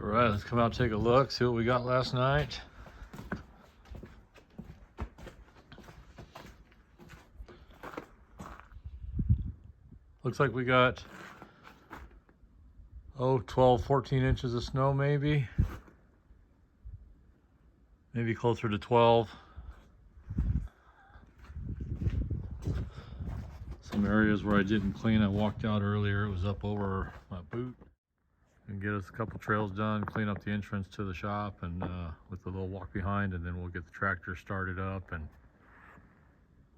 All right, let's come out and take a look, see what we got last night. Looks like we got 12, 14 inches of snow maybe closer to 12. Some areas where I didn't clean, I walked out earlier, it was up over my boot. And get us a couple trails done, clean up the entrance to the shop, and with a little walk behind, and then we'll get the tractor started up, and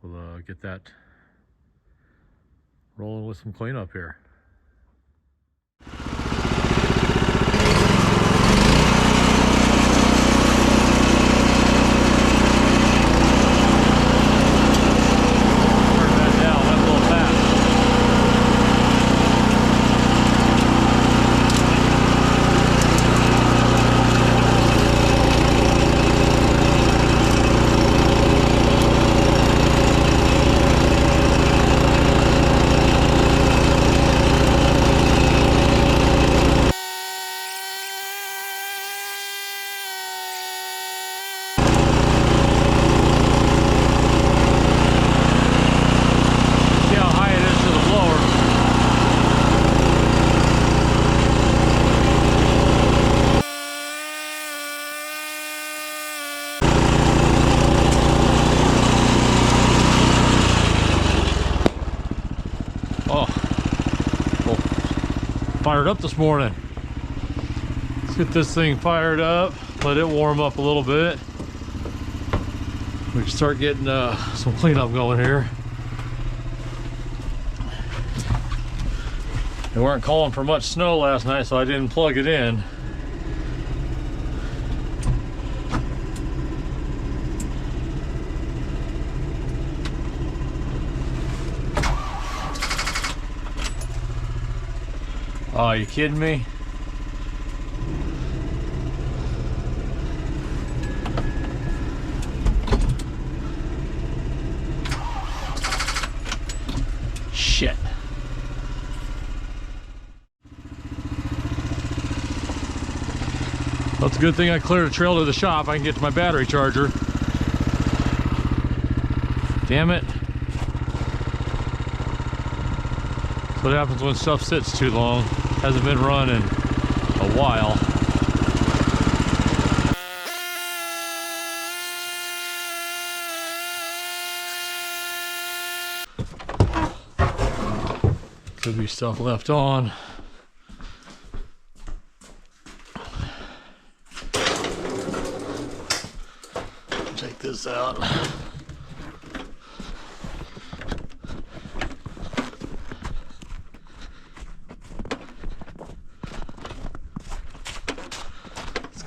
we'll get that rolling with some cleanup here. Fired up this morning. Let's get this thing fired up, let it warm up a little bit. We can start getting some cleanup going here. They weren't calling for much snow last night, so I didn't plug it in. Oh, are you kidding me? Shit. Well, it's a good thing I cleared a trail to the shop. I can get to my battery charger. Damn it. That's what happens when stuff sits too long. Hasn't been run in a while. Could be stuff left on. Check this out.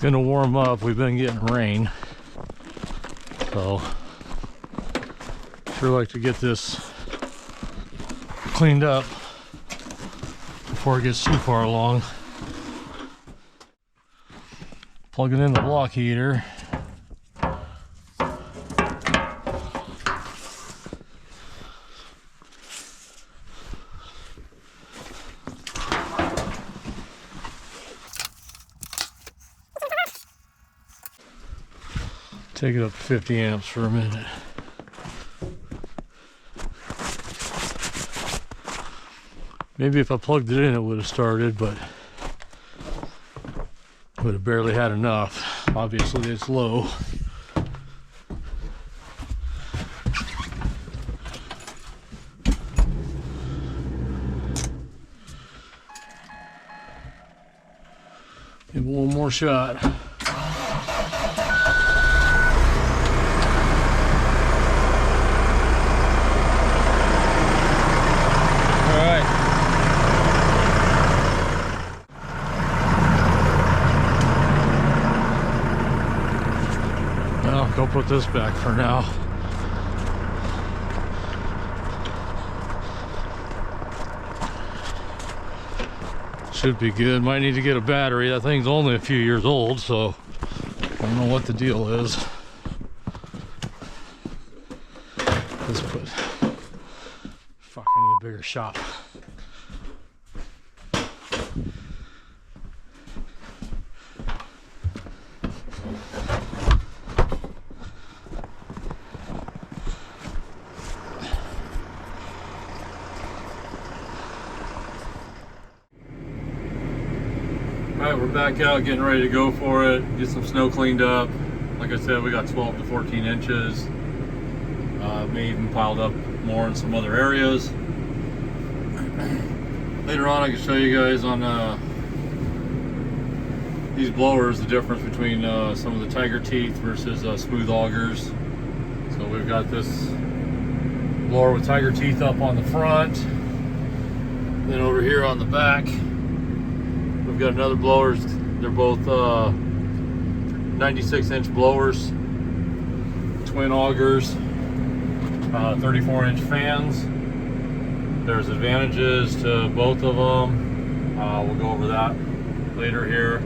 Gonna warm up. We've been getting rain, so sure like to get this cleaned up before it gets too far along. Plugging in the block heater. Take it up to 50 amps for a minute. Maybe if I plugged it in it would have started, but would have barely had enough. Obviously it's low. Give it one more shot. Go put this back for now. Should be good. Might need to get a battery. That thing's only a few years old, so I don't know what the deal is. Let's put. Fuck, I need a bigger shop. Alright, we're back out getting ready to go for it, get some snow cleaned up. Like I said, we got 12 to 14 inches. May even piled up more in some other areas. Later on I can show you guys on these blowers the difference between some of the Tiger Teeth versus smooth augers. So we've got this blower with Tiger Teeth up on the front. Then over here on the back, we've got another blower. They're both 96-inch blowers, twin augers, 34-inch fans. There's advantages to both of them. We'll go over that later here.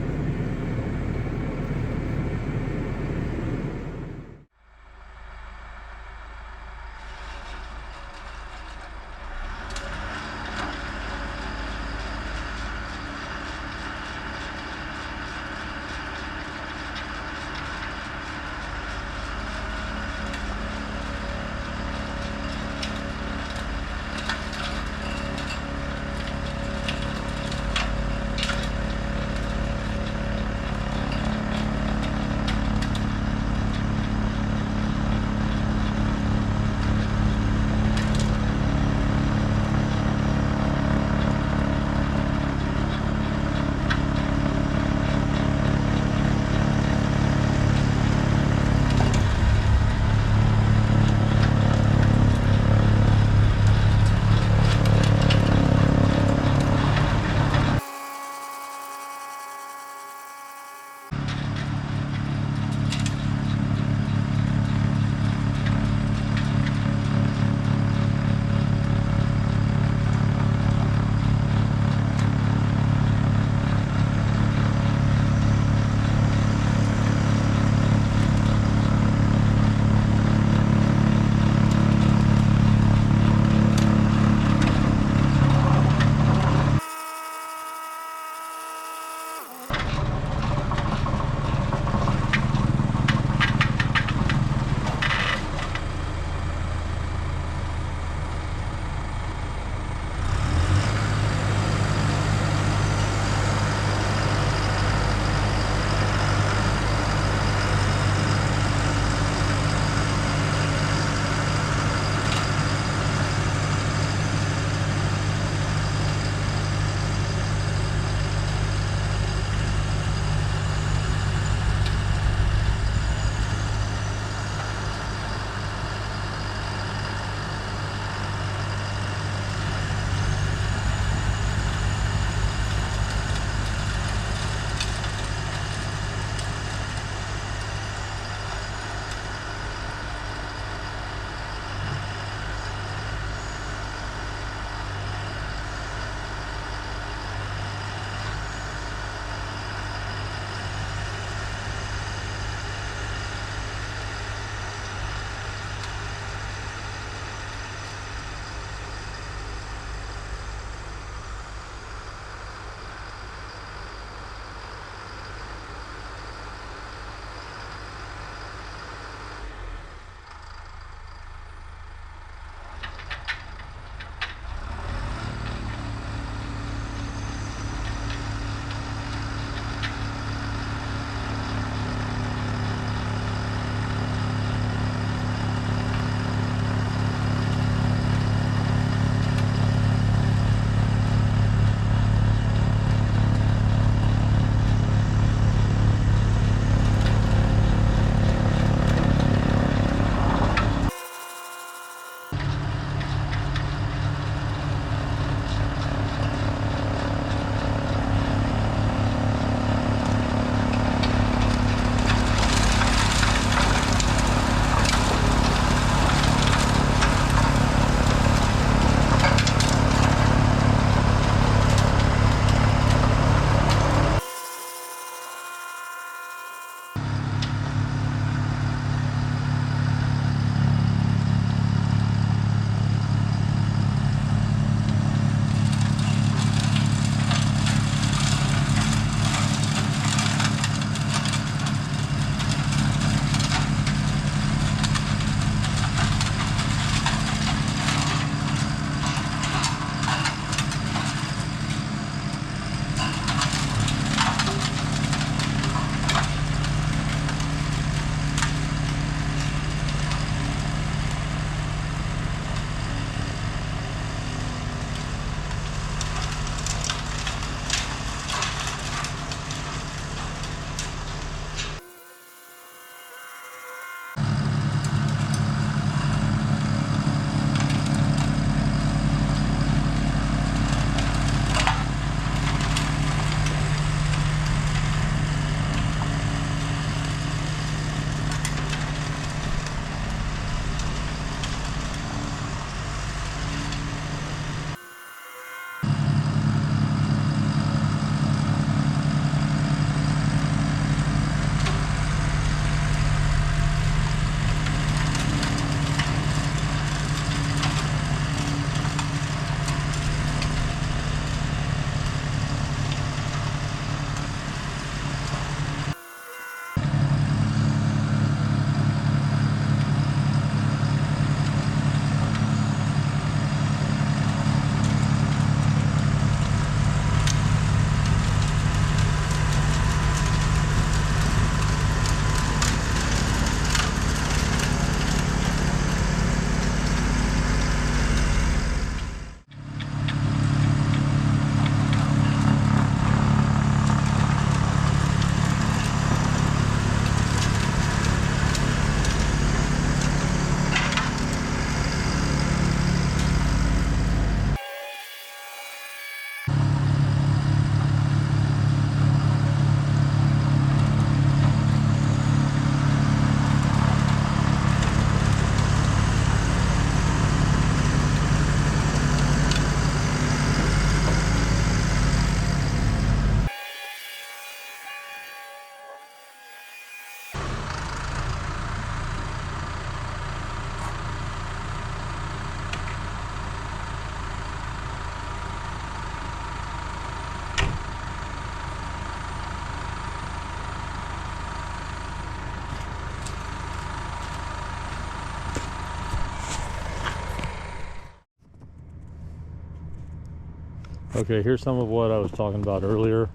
Okay, here's some of what I was talking about earlier,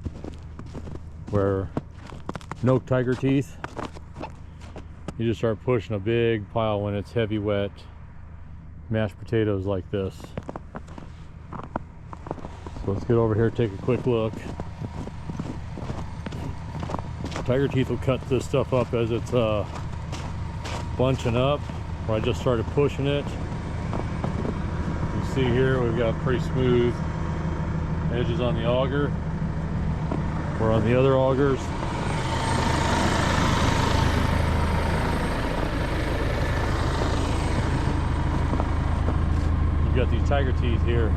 where no tiger teeth. You just start pushing a big pile when it's heavy wet mashed potatoes like this. So let's get over here, take a quick look. Tiger teeth will cut this stuff up as it's bunching up, where I just started pushing it. You can see here we've got pretty smooth edges on the auger, or on the other augers. You've got these tiger teeth here.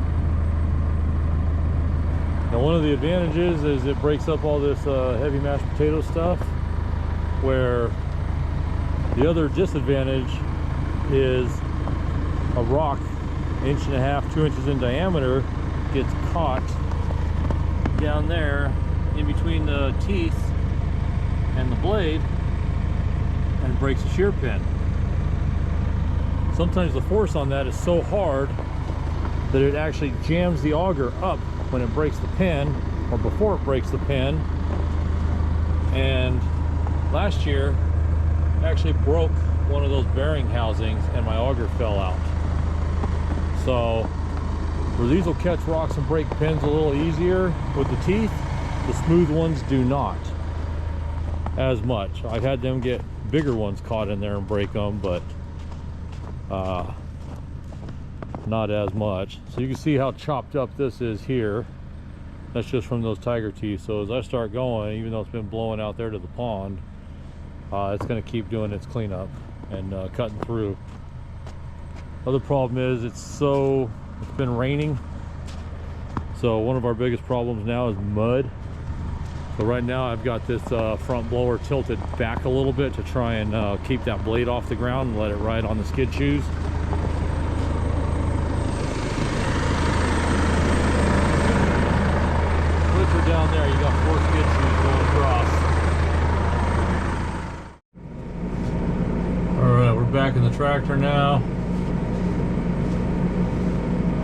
Now one of the advantages is it breaks up all this heavy mashed potato stuff, where the other disadvantage is a rock 1.5 to 2 inches in diameter gets caught down there in between the teeth and the blade and breaks a shear pin. Sometimes the force on that is so hard that it actually jams the auger up when it breaks the pin, or before it breaks the pin. And last year I actually broke one of those bearing housings and my auger fell out. So where these will catch rocks and break pins a little easier with the teeth, the smooth ones do not as much. I've had them get bigger ones caught in there and break them, but not as much. So you can see how chopped up this is here. That's just from those tiger teeth. So as I start going, even though it's been blowing out there to the pond, it's going to keep doing its cleanup and cutting through. Other problem is it's been raining, so one of our biggest problems now is mud. So right now I've got this front blower tilted back a little bit to try and keep that blade off the ground and let it ride on the skid shoes. Down there, you got 4 skid shoes going across. Alright, we're back in the tractor now.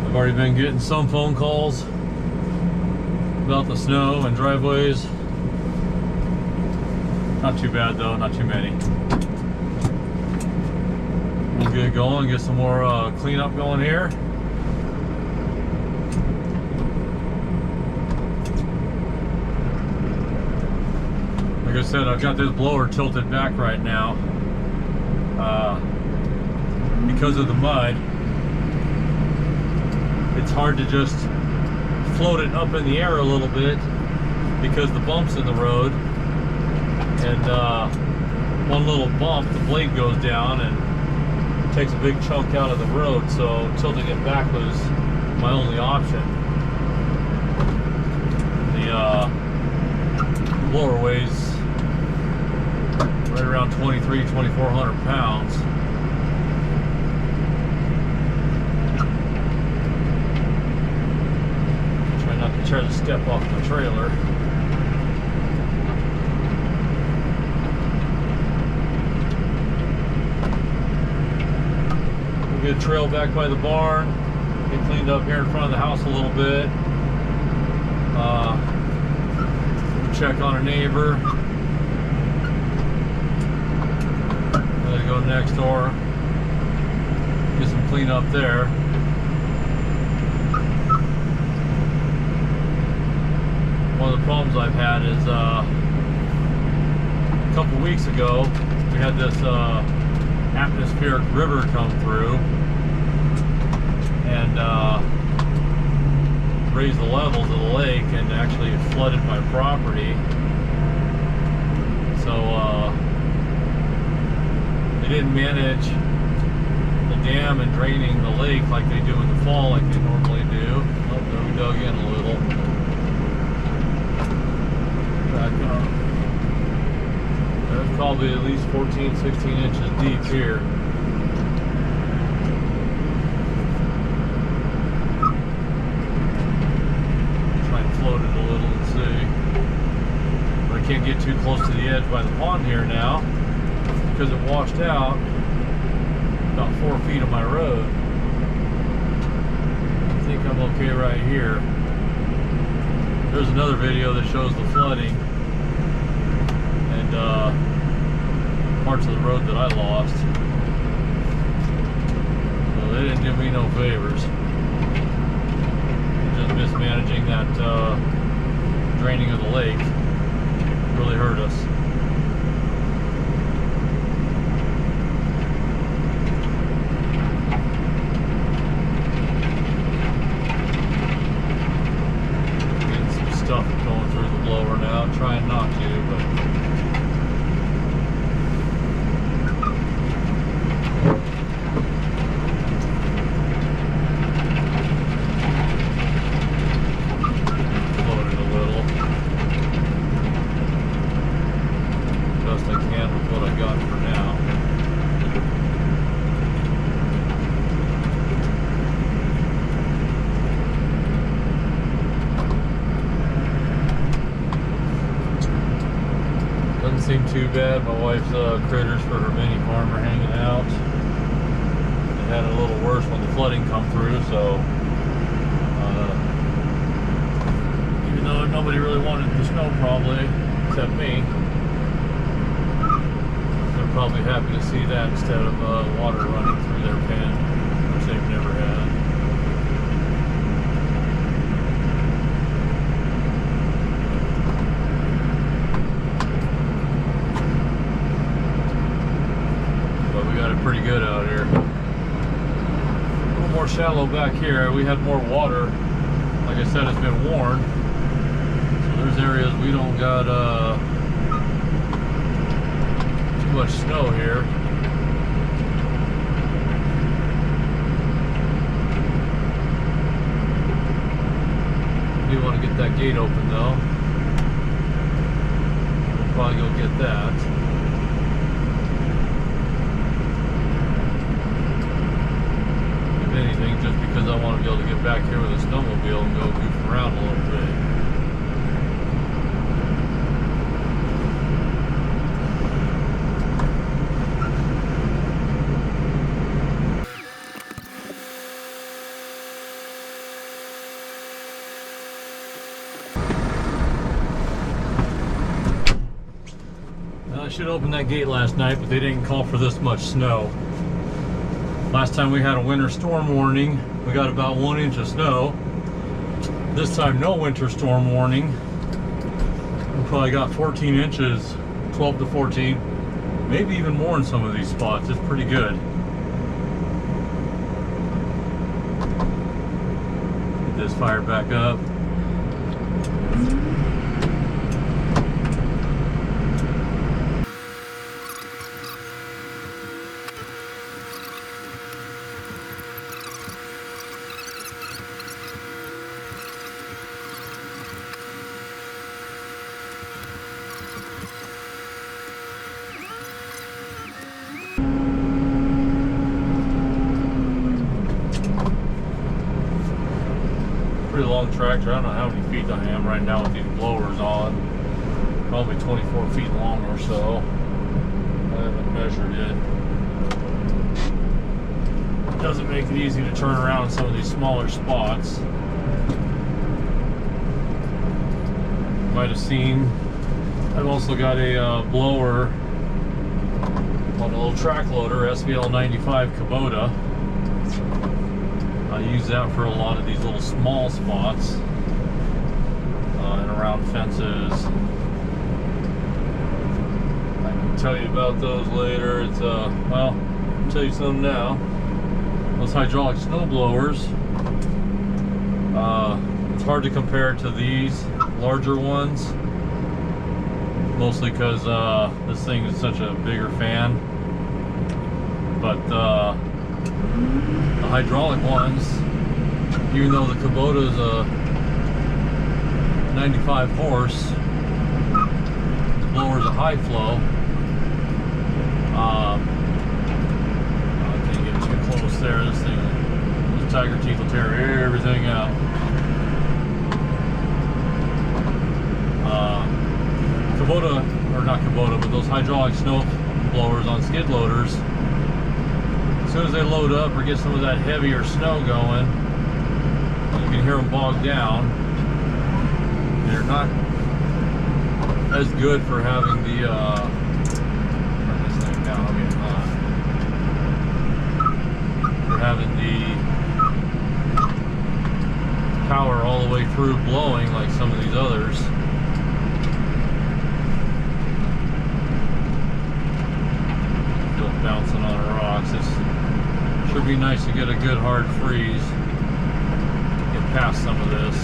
I've already been getting some phone calls about the snow and driveways. Not too bad though, not too many. We'll get going, get some more cleanup going here. Like I said, I've got this blower tilted back right now because of the mud. It's hard to just float it up in the air a little bit because the bump's in the road, and one little bump, the blade goes down and takes a big chunk out of the road, so tilting it back was my only option. The blower weighs right around 2,400 pounds. Try not to try to step off the trailer. We'll get a trail back by the barn, get cleaned up here in front of the house a little bit. Check on a neighbor. Go next door, get some cleanup there. One of the problems I've had is a couple weeks ago we had this atmospheric river come through and raised the levels of the lake, and actually it flooded my property. So they didn't manage the dam and draining the lake like they do in the fall, like they normally do. Oh, there we dug in a little. Back up. There's probably at least 14, 16 inches deep here. Try and float it a little and see. But I can't get too close to the edge by the pond here now, because it washed out about 4 feet of my road. I think I'm okay right here. There's another video that shows the flooding and parts of the road that I lost. So they didn't do me no favors. Just mismanaging that draining of the lake really hurt us. Stuff going through the blower now, trying not to, but load it a little. Best I can with what I got for now. Doesn't seem too bad. My wife's critters for her mini farm are hanging out. It had it a little worse when the flooding come through, so even though nobody really wanted the snow probably, except me, they're probably happy to see that instead of water running through their pen, which they've never had. Pretty good out here. A little more shallow back here. We had more water. Like I said, it's been worn. So there's areas we don't got too much snow here. Do want to get that gate open though. We'll probably go get that. Anything, just because I want to be able to get back here with a snowmobile and go goof around a little bit. Well, I should have opened that gate last night, but they didn't call for this much snow. Last time we had a winter storm warning, we got about 1 inch of snow. This time no winter storm warning. We probably got 14 inches, 12 to 14, maybe even more in some of these spots. It's pretty good. Get this fired back up. Pretty long tractor. I don't know how many feet I am right now with these blowers on. Probably 24 feet long or so. I haven't measured it. It doesn't make it easy to turn around in some of these smaller spots. You might have seen I've also got a blower on a little track loader, SVL 95 Kubota. I use that for a lot of these little small spots and around fences. I can tell you about those later. It's well, I'll tell you something now. Those hydraulic snow blowers, it's hard to compare to these larger ones, mostly because this thing is such a bigger fan. But the hydraulic ones, even though the Kubota is a 95 horse, the blower is a high flow. I can't get too close there. This thing, the tiger teeth will tear everything out. Kubota, or not Kubota, but those hydraulic snow blowers on skid loaders, as soon as they load up or get some of that heavier snow going, you can hear them bog down. they're not as good for having the turn this thing down, I'm getting hot. For having the power all the way through blowing like some of these others. Still bouncing on rocks. This should be nice to get a good hard freeze. Get past some of this.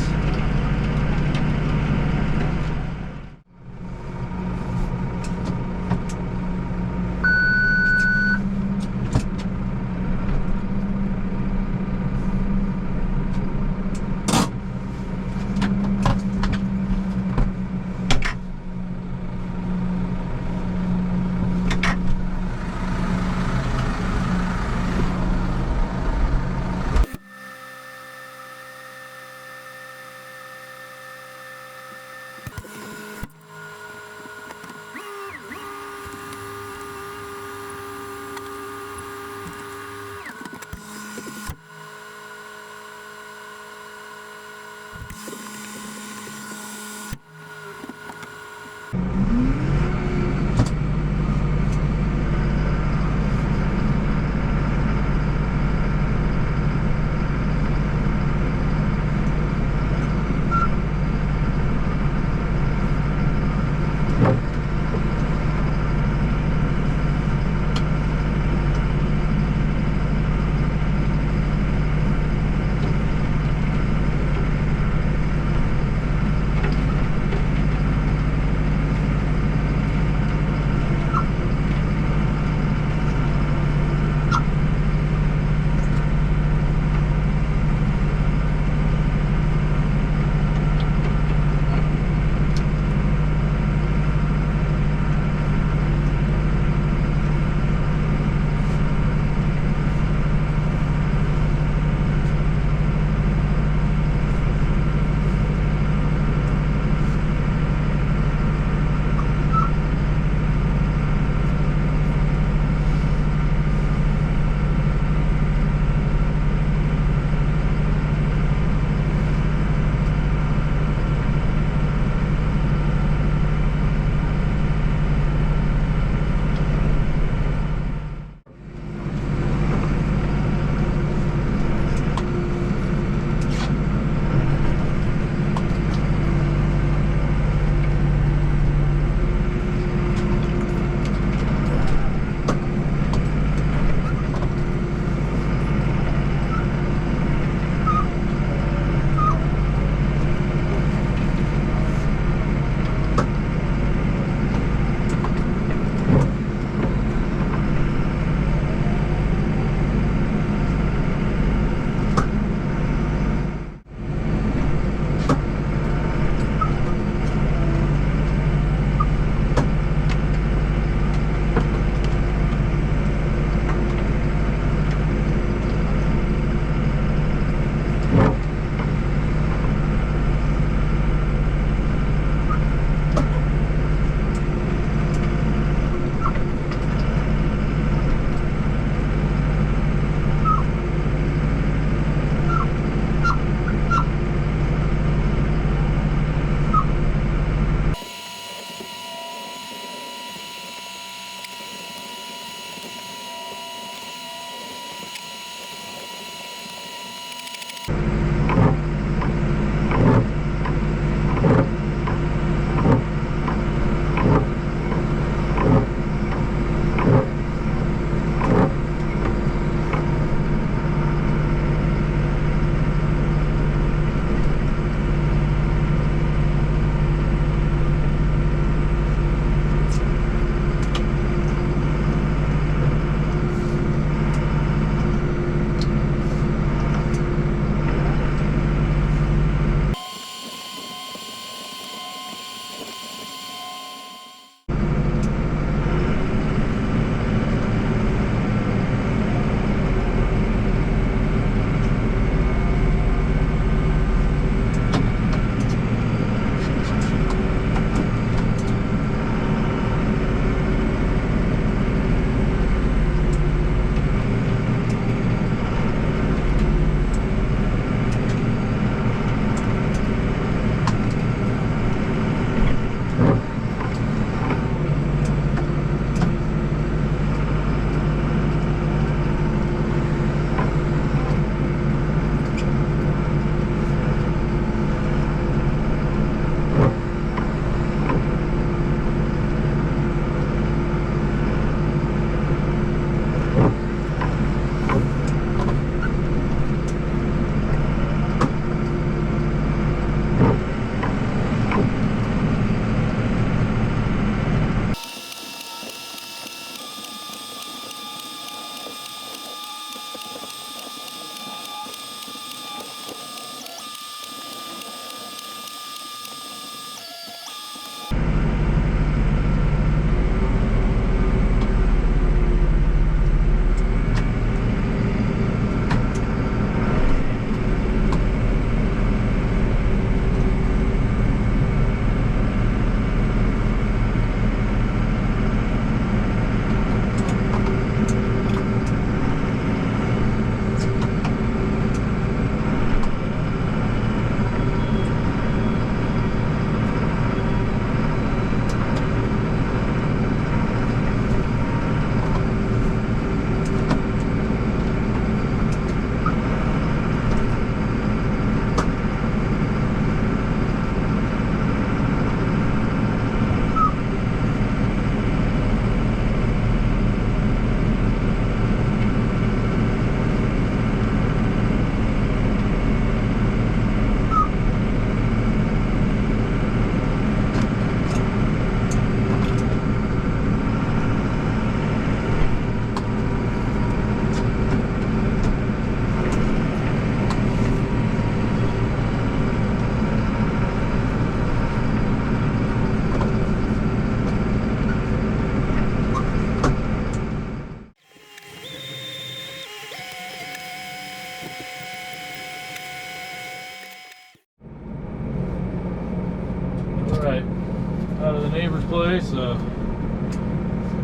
neighbor's place. We'll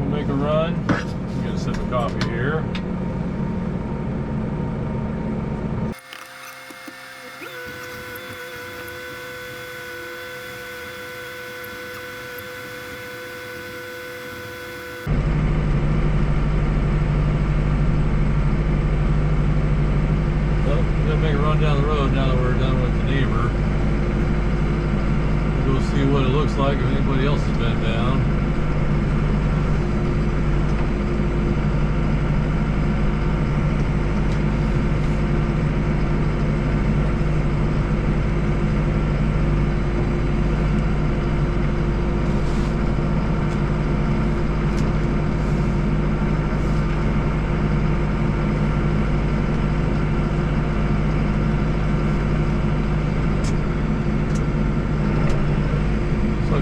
make a run. Get a sip of coffee here. Well, we're gonna make a run down the road now that we're done with the neighbor. We'll see what it looks like if anybody else has been down.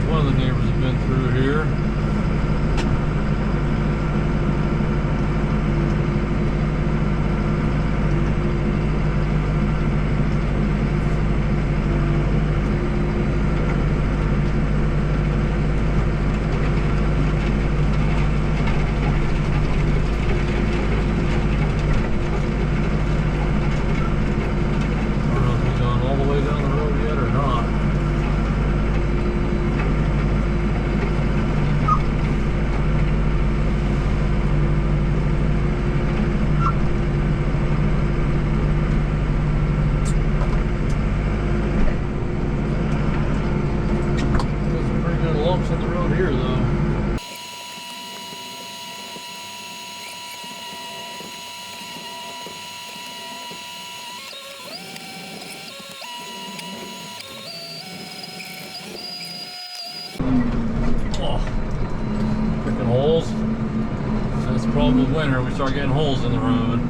One of the neighbors have been through here. I don't know if he's gone all the way down the road yet or not. In the road here though. Oh, freaking holes. That's the problem with winter, we start getting holes in the road.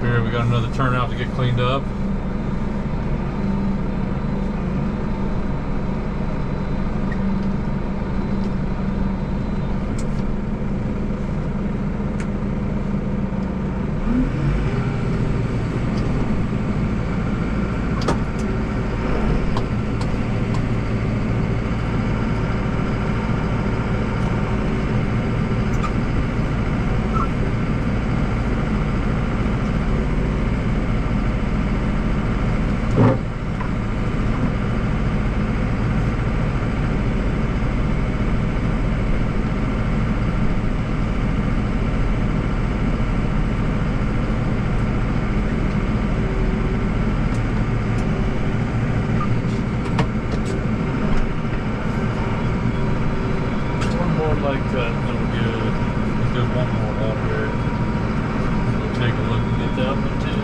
Here we got another turnout to get cleaned up. Leg cut, little good. Let's do one more out here. We'll take a look and get that one too.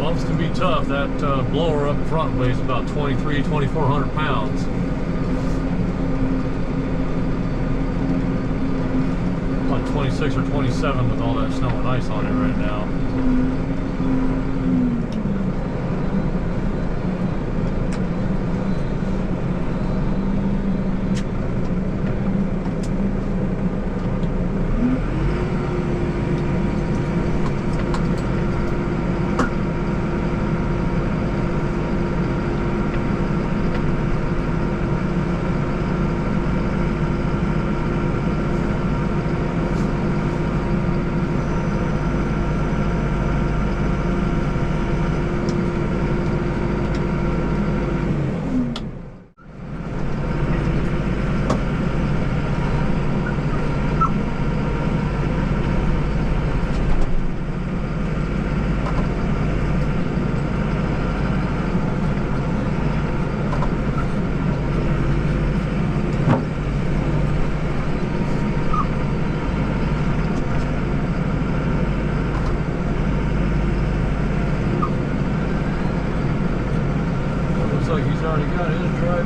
Bumps can be tough. That blower up front weighs about 2,400 pounds. Like 26 or 27 with all that snow and ice on it right now. Like he's already got his dry